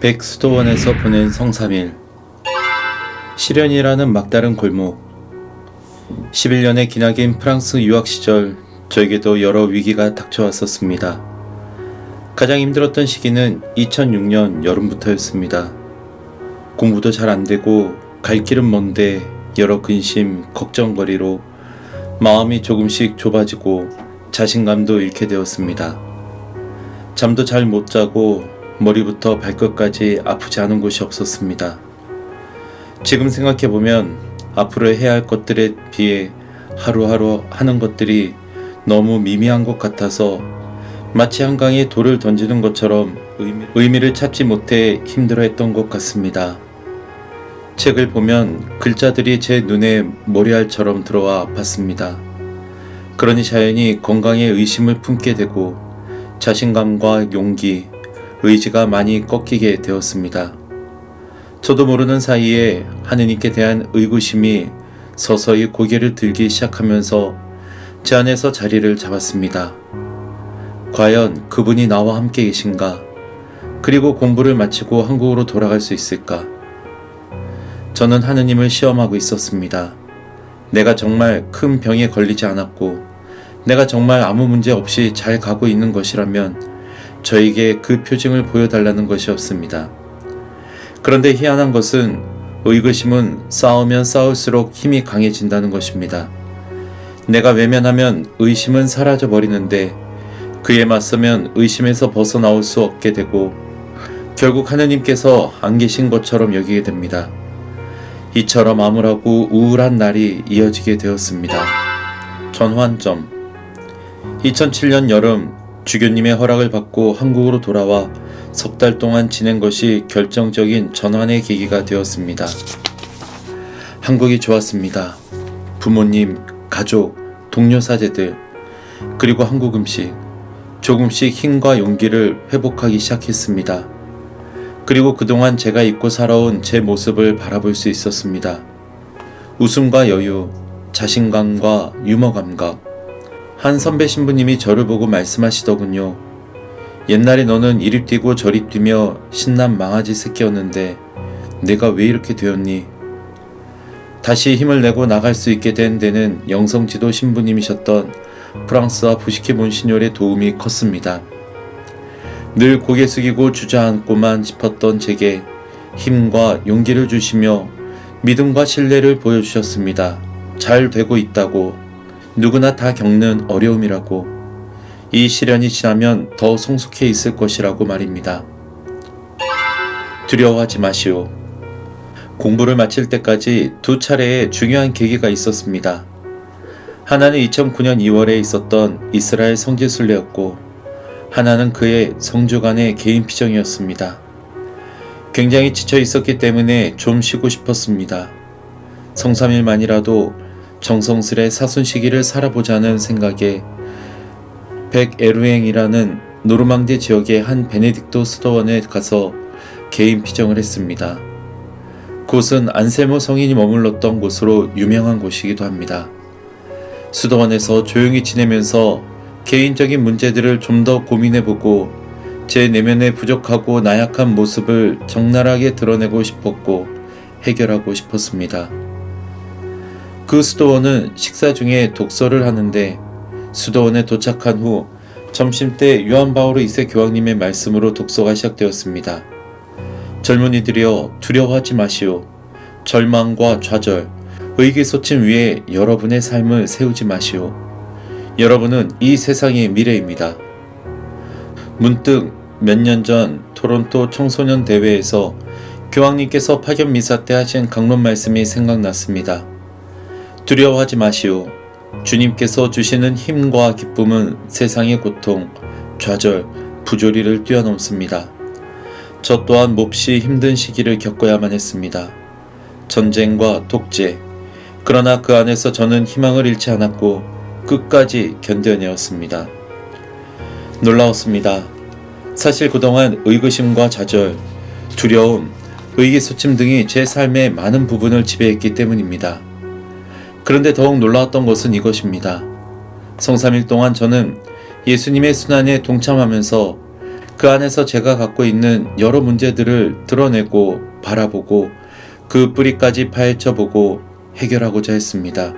백수도원에서 보낸 성삼일. 시련이라는 막다른 골목. 11년의 기나긴 프랑스 유학 시절 저에게도 여러 위기가 닥쳐왔었습니다. 가장 힘들었던 시기는 2006년 여름부터였습니다. 공부도 잘 안되고 갈 길은 먼데 여러 근심, 걱정거리로 마음이 조금씩 좁아지고 자신감도 잃게 되었습니다. 잠도 잘 못 자고 머리부터 발끝까지 아프지 않은 곳이 없었습니다. 지금 생각해보면 앞으로 해야 할 것들에 비해 하루하루 하는 것들이 너무 미미한 것 같아서 마치 한강에 돌을 던지는 것처럼 의미를 찾지 못해 힘들어했던 것 같습니다. 책을 보면 글자들이 제 눈에 모래알처럼 들어와 아팠습니다. 그러니 자연히 건강에 의심을 품게 되고 자신감과 용기, 의지가 많이 꺾이게 되었습니다. 저도 모르는 사이에 하느님께 대한 의구심이 서서히 고개를 들기 시작하면서 제 안에서 자리를 잡았습니다. 과연 그분이 나와 함께 계신가? 그리고 공부를 마치고 한국으로 돌아갈 수 있을까? 저는 하느님을 시험하고 있었습니다. 내가 정말 큰 병에 걸리지 않았고 내가 정말 아무 문제 없이 잘 가고 있는 것이라면 저에게 그 표징을 보여달라는 것이었습니다. 그런데 희한한 것은 의구심은 싸우면 싸울수록 힘이 강해진다는 것입니다. 내가 외면하면 의심은 사라져 버리는데 그에 맞서면 의심에서 벗어나올 수 없게 되고 결국 하느님께서 안 계신 것처럼 여기게 됩니다. 이처럼 암울하고 우울한 날이 이어지게 되었습니다. 전환점. 2007년 여름 주교님의 허락을 받고 한국으로 돌아와 석 달 동안 지낸 것이 결정적인 전환의 계기가 되었습니다. 한국이 좋았습니다. 부모님, 가족, 동료 사제들, 그리고 한국 음식, 조금씩 힘과 용기를 회복하기 시작했습니다. 그리고 그동안 제가 잊고 살아온 제 모습을 바라볼 수 있었습니다. 웃음과 여유, 자신감과 유머 감각. 한 선배 신부님이 저를 보고 말씀하시더군요. 옛날에 너는 이리 뛰고 저리 뛰며 신난 망아지 새끼였는데 내가 왜 이렇게 되었니? 다시 힘을 내고 나갈 수 있게 된 데는 영성지도 신부님이셨던 프랑스와 부시케 몬시뇰의 도움이 컸습니다. 늘 고개 숙이고 주저앉고만 싶었던 제게 힘과 용기를 주시며 믿음과 신뢰를 보여주셨습니다. 잘 되고 있다고, 누구나 다 겪는 어려움이라고, 이 시련이 지나면 더 성숙해 있을 것이라고 말입니다. 두려워하지 마시오. 공부를 마칠 때까지 두 차례의 중요한 계기가 있었습니다. 하나는 2009년 2월에 있었던 이스라엘 성지순례였고 하나는 그의 성주간의 개인 피정이었습니다. 굉장히 지쳐 있었기 때문에 좀 쉬고 싶었습니다. 성삼일만이라도 정성스레 사순시기를 살아보자는 생각에 백에루엥이라는 노르망디 지역의 한 베네딕토 수도원에 가서 개인 피정을 했습니다. 곳은 안셀모 성인이 머물렀던 곳으로 유명한 곳이기도 합니다. 수도원에서 조용히 지내면서 개인적인 문제들을 좀 더 고민해보고 제 내면의 부족하고 나약한 모습을 적나라하게 드러내고 싶었고 해결하고 싶었습니다. 그 수도원은 식사 중에 독서를 하는데 수도원에 도착한 후 점심때 요한 바오로 2세 교황님의 말씀으로 독서가 시작되었습니다. 젊은이들이여 두려워하지 마시오. 절망과 좌절, 의기소침 위에 여러분의 삶을 세우지 마시오. 여러분은 이 세상의 미래입니다. 문득 몇 년 전 토론토 청소년 대회에서 교황님께서 파견 미사 때 하신 강론 말씀이 생각났습니다. 두려워하지 마시오. 주님께서 주시는 힘과 기쁨은 세상의 고통, 좌절, 부조리를 뛰어넘습니다. 저 또한 몹시 힘든 시기를 겪어야만 했습니다. 전쟁과 독재. 그러나 그 안에서 저는 희망을 잃지 않았고 끝까지 견뎌내었습니다. 놀라웠습니다. 사실 그동안 의구심과 좌절, 두려움, 의기소침 등이 제 삶의 많은 부분을 지배했기 때문입니다. 그런데 더욱 놀라웠던 것은 이것입니다. 성삼일 동안 저는 예수님의 순환에 동참하면서 그 안에서 제가 갖고 있는 여러 문제들을 드러내고 바라보고 그 뿌리까지 파헤쳐보고 해결하고자 했습니다.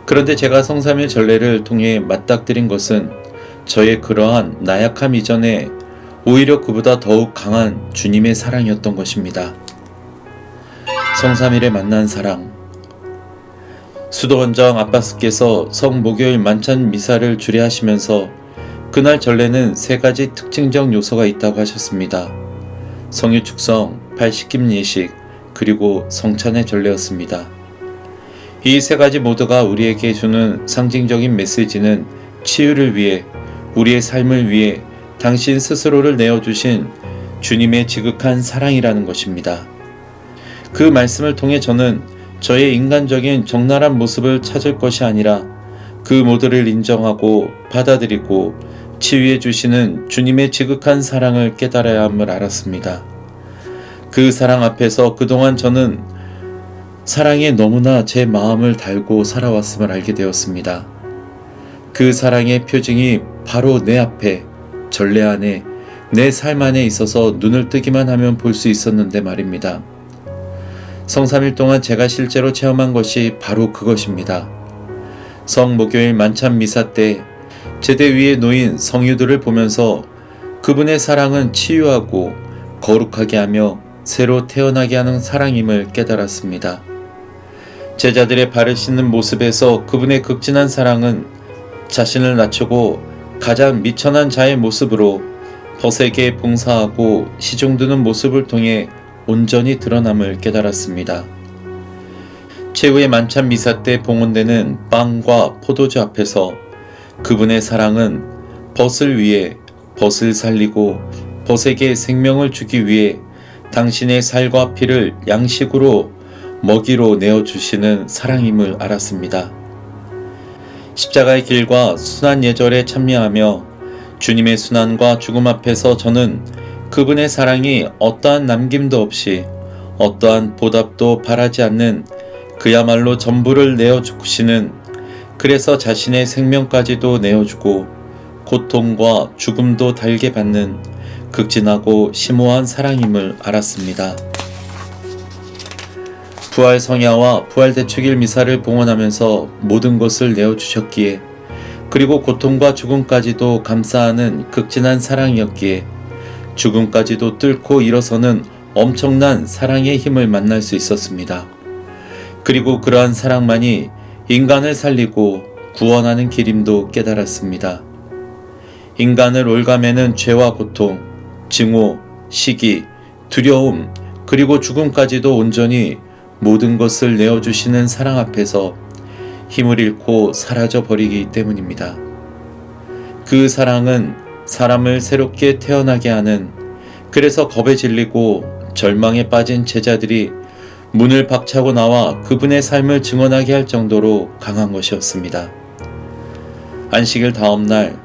그런데 제가 성삼일 전례를 통해 맞닥뜨린 것은 저의 그러한 나약함 이전에 오히려 그보다 더욱 강한 주님의 사랑이었던 것입니다. 성삼일에 만난 사랑. 수도원장 아빠스께서 성목요일 만찬 미사를 주례하시면서 그날 전례는 3가지 특징적 요소가 있다고 하셨습니다. 성유축성, 팔십김 예식, 그리고 성찬의 전례였습니다. 이 3가지 모두가 우리에게 주는 상징적인 메시지는 치유를 위해, 우리의 삶을 위해 당신 스스로를 내어주신 주님의 지극한 사랑이라는 것입니다. 그 말씀을 통해 저는 저의 인간적인 적나라한 모습을 찾을 것이 아니라 그 모두를 인정하고 받아들이고 치유해 주시는 주님의 지극한 사랑을 깨달아야 함을 알았습니다. 그 사랑 앞에서 그동안 저는 사랑에 너무나 제 마음을 달고 살아왔음을 알게 되었습니다. 그 사랑의 표징이 바로 내 앞에, 전례 안에, 내 삶 안에 있어서 눈을 뜨기만 하면 볼 수 있었는데 말입니다. 성삼일 동안 제가 실제로 체험한 것이 바로 그것입니다. 성목요일 만찬 미사 때 제대 위에 놓인 성유들을 보면서 그분의 사랑은 치유하고 거룩하게 하며 새로 태어나게 하는 사랑임을 깨달았습니다. 제자들의 발을 씻는 모습에서 그분의 극진한 사랑은 자신을 낮추고 가장 미천한 자의 모습으로 벗에게 봉사하고 시중드는 모습을 통해 온전히 드러남을 깨달았습니다. 최후의 만찬 미사 때 봉헌되는 빵과 포도주 앞에서 그분의 사랑은 벗을 위해 벗을 살리고 벗에게 생명을 주기 위해 당신의 살과 피를 양식으로 먹이로 내어주시는 사랑임을 알았습니다. 십자가의 길과 순환 예절에 참여하며 주님의 순환과 죽음 앞에서 저는 그분의 사랑이 어떠한 남김도 없이 어떠한 보답도 바라지 않는 그야말로 전부를 내어주시는, 그래서 자신의 생명까지도 내어주고 고통과 죽음도 달게 받는 극진하고 심오한 사랑임을 알았습니다. 부활 성야와 부활 대축일 미사를 봉헌하면서 모든 것을 내어주셨기에, 그리고 고통과 죽음까지도 감싸하는 극진한 사랑이었기에 죽음까지도 뚫고 일어서는 엄청난 사랑의 힘을 만날 수 있었습니다. 그리고 그러한 사랑만이 인간을 살리고 구원하는 길임도 깨달았습니다. 인간을 올가매는 죄와 고통, 증오, 시기, 두려움, 그리고 죽음까지도 온전히 모든 것을 내어주시는 사랑 앞에서 힘을 잃고 사라져 버리기 때문입니다. 그 사랑은 사람을 새롭게 태어나게 하는, 그래서 겁에 질리고 절망에 빠진 제자들이 문을 박차고 나와 그분의 삶을 증언하게 할 정도로 강한 것이었습니다. 안식일 다음 날,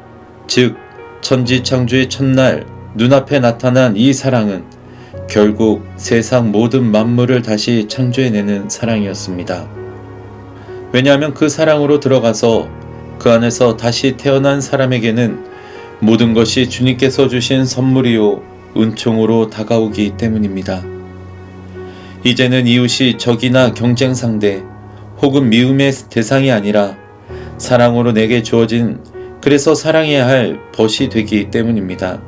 즉 천지창조의 첫날 눈앞에 나타난 이 사랑은 결국 세상 모든 만물을 다시 창조해내는 사랑이었습니다. 왜냐하면 그 사랑으로 들어가서 그 안에서 다시 태어난 사람에게는 모든 것이 주님께서 주신 선물이요 은총으로 다가오기 때문입니다. 이제는 이웃이 적이나 경쟁 상대 혹은 미움의 대상이 아니라 사랑으로 내게 주어진, 그래서 사랑해야 할 벗이 되기 때문입니다.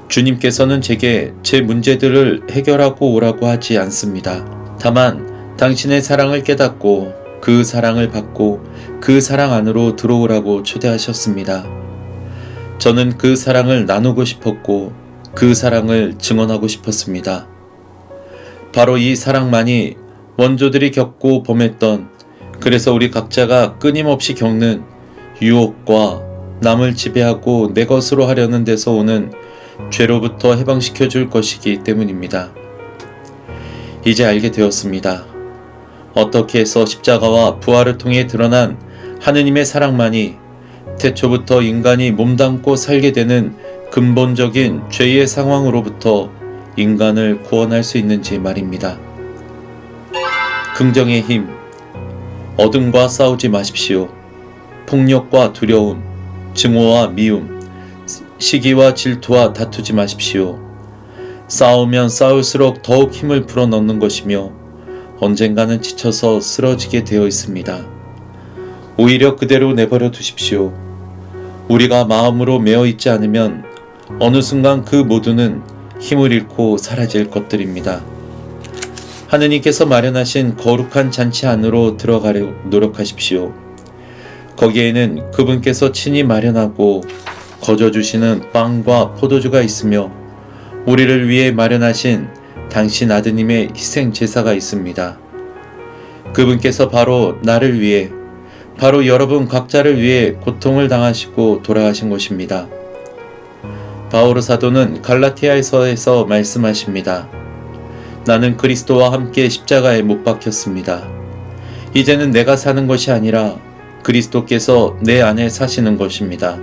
주님께서는 제게 제 문제들을 해결하고 오라고 하지 않습니다. 다만 당신의 사랑을 깨닫고 그 사랑을 받고 그 사랑 안으로 들어오라고 초대하셨습니다. 저는 그 사랑을 나누고 싶었고 그 사랑을 증언하고 싶었습니다. 바로 이 사랑만이 원조들이 겪고 범했던, 그래서 우리 각자가 끊임없이 겪는 유혹과 남을 지배하고 내 것으로 하려는 데서 오는 죄로부터 해방시켜 줄 것이기 때문입니다. 이제 알게 되었습니다. 어떻게 해서 십자가와 부활을 통해 드러난 하느님의 사랑만이 태초부터 인간이 몸담고 살게 되는 근본적인 죄의 상황으로부터 인간을 구원할 수 있는지 말입니다. 긍정의 힘. 어둠과 싸우지 마십시오. 폭력과 두려움, 증오와 미움, 시기와 질투와 다투지 마십시오. 싸우면 싸울수록 더욱 힘을 불어넣는 것이며 언젠가는 지쳐서 쓰러지게 되어 있습니다. 오히려 그대로 내버려 두십시오. 우리가 마음으로 매어 있지 않으면 어느 순간 그 모두는 힘을 잃고 사라질 것들입니다. 하느님께서 마련하신 거룩한 잔치 안으로 들어가려 노력하십시오. 거기에는 그분께서 친히 마련하고 거저주시는 빵과 포도주가 있으며 우리를 위해 마련하신 당신 아드님의 희생 제사가 있습니다. 그분께서 바로 나를 위해, 바로 여러분 각자를 위해 고통을 당하시고 돌아가신 것입니다. 바오로 사도는 갈라티아서에서 말씀하십니다. 나는 그리스도와 함께 십자가에 못 박혔습니다. 이제는 내가 사는 것이 아니라 그리스도께서 내 안에 사시는 것입니다.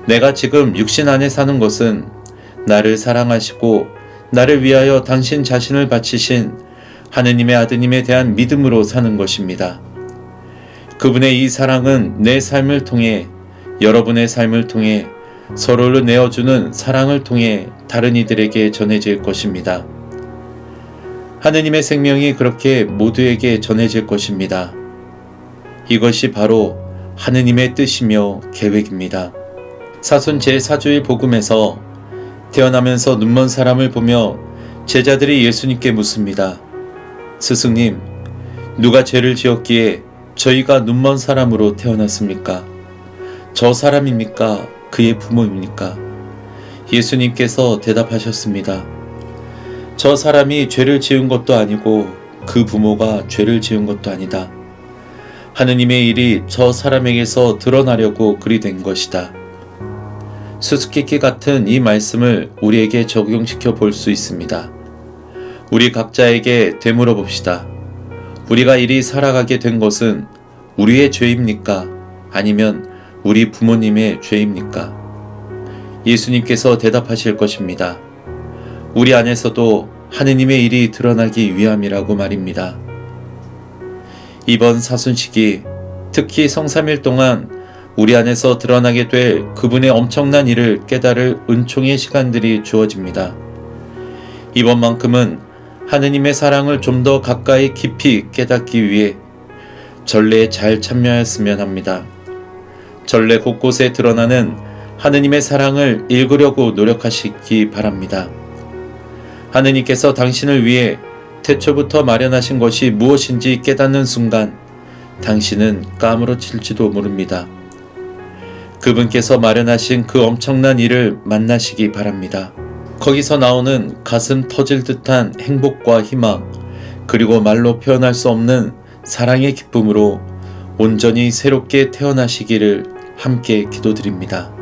내가 지금 육신 안에 사는 것은 나를 사랑하시고 나를 위하여 당신 자신을 바치신 하느님의 아드님에 대한 믿음으로 사는 것입니다. 그분의 이 사랑은 내 삶을 통해, 여러분의 삶을 통해, 서로를 내어주는 사랑을 통해 다른 이들에게 전해질 것입니다. 하느님의 생명이 그렇게 모두에게 전해질 것입니다. 이것이 바로 하느님의 뜻이며 계획입니다. 사순 제4주일 복음에서 태어나면서 눈먼 사람을 보며 제자들이 예수님께 묻습니다. 스승님, 누가 죄를 지었기에 저희가 눈먼 사람으로 태어났습니까? 저 사람입니까? 그의 부모입니까? 예수님께서 대답하셨습니다. 저 사람이 죄를 지은 것도 아니고 그 부모가 죄를 지은 것도 아니다. 하느님의 일이 저 사람에게서 드러나려고 그리 된 것이다. 수수께끼 같은 이 말씀을 우리에게 적용시켜 볼 수 있습니다. 우리 각자에게 되물어 봅시다. 우리가 이리 살아가게 된 것은 우리의 죄입니까? 아니면 우리 부모님의 죄입니까? 예수님께서 대답하실 것입니다. 우리 안에서도 하느님의 일이 드러나기 위함이라고 말입니다. 이번 사순식이 특히 성삼일 동안 우리 안에서 드러나게 될 그분의 엄청난 일을 깨달을 은총의 시간들이 주어집니다. 이번만큼은 하느님의 사랑을 좀 더 가까이 깊이 깨닫기 위해 전례에 잘 참여하였으면 합니다. 전례 곳곳에 드러나는 하느님의 사랑을 읽으려고 노력하시기 바랍니다. 하느님께서 당신을 위해 태초부터 마련하신 것이 무엇인지 깨닫는 순간 당신은 까무러칠지도 모릅니다. 그분께서 마련하신 그 엄청난 일을 만나시기 바랍니다. 거기서 나오는 가슴 터질 듯한 행복과 희망, 그리고 말로 표현할 수 없는 사랑의 기쁨으로 온전히 새롭게 태어나시기를 함께 기도드립니다.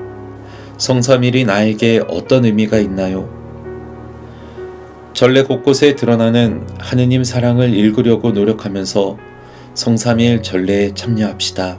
성삼일이 나에게 어떤 의미가 있나요? 전례 곳곳에 드러나는 하느님 사랑을 읽으려고 노력하면서 성삼일 전례에 참여합시다.